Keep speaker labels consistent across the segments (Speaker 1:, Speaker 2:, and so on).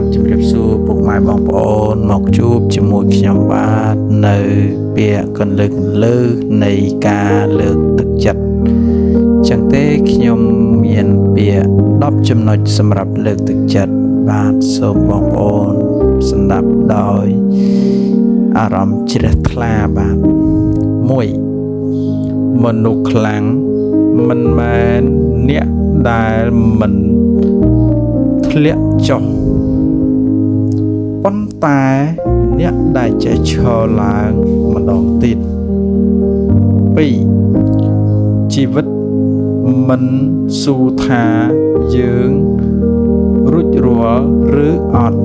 Speaker 1: បាទជំរាបសួរពុកម៉ែបងប្អូនមកជួបជាមួយខ្ញុំបាទនៅពាក្យកន្លឹកលើនៃការលើកទឹកចិត្តចឹងទេខ្ញុំមានពាក្យ10ចំណុចសម្រាប់លើកទឹកចិត្តបាទសូមបងប្អូនស្ដាប់ដោយអារម្មណ៍ជ្រះថ្លាបាទ1មនុស្សខ្លាំងមិនមែនអ្នកដែលមិនធ្លាក់ចុះប៉ុន្តែអ្នកដែលចេះឈរឡើងម្ដងទៀត2ជីវិតមិនស៊ូថាយើងរួចរាល់ឬអត់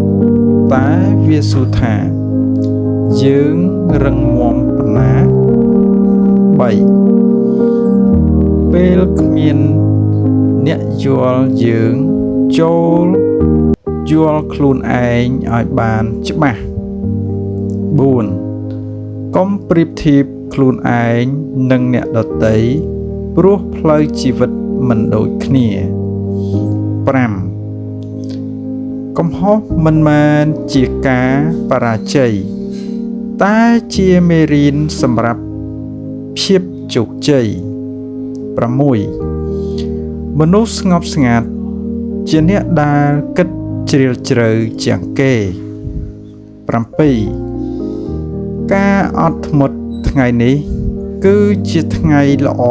Speaker 1: តែវាស៊ូថាយើងរឹងមាំប៉ុណ្ណា3ពេលគ្មានអ្នកយល់យើងចូលយល់ខ្លួនឯងឲ្យបានច្បាស់4កុំប្រៀបធៀបខ្លួនឯងនឹងអ្នកដទៃព្រោះផ្លូវជីវិតមិនដូចគ្នា5កំហុសមិនមែនជាការបរាជ័យតែជាមេរៀនសម្រាប់ភាពជោគជ័យ6មនុស្សស្ងប់ស្ងាត់ជាអ្នកដែលគិតជ្រាលជ្រៅជាងគេ7ការអត់ធ្មត់ថ្ងៃនេះគឺជាថ្ងៃល្អ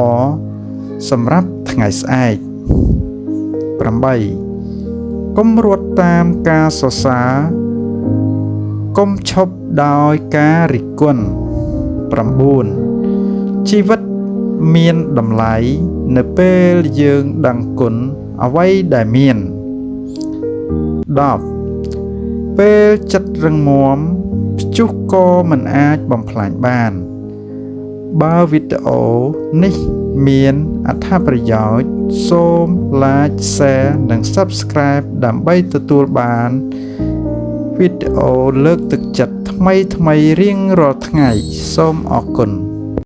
Speaker 1: សម្រាប់ថ្ងៃស្អែក8កុំរត់តាមការសរសើរកុំឈប់ដោយការរិះគន់9ជីវិតមានតម្លៃនៅពេលយើងដឹងគុណអ្វីដែលមាន10ពេលចិត្តរឹងមាំព្យុះក៏មិនអាចបំផ្លាញបានបើវីដេអូនេះមានអត្ថប្រយោជន៍សូម like share និង subscribe ដើម្បីទទួលបានវីដេអូលើកទឹកចិត្តថ្មីៗរៀងរាល់ថ្ងៃសូមអរគុណ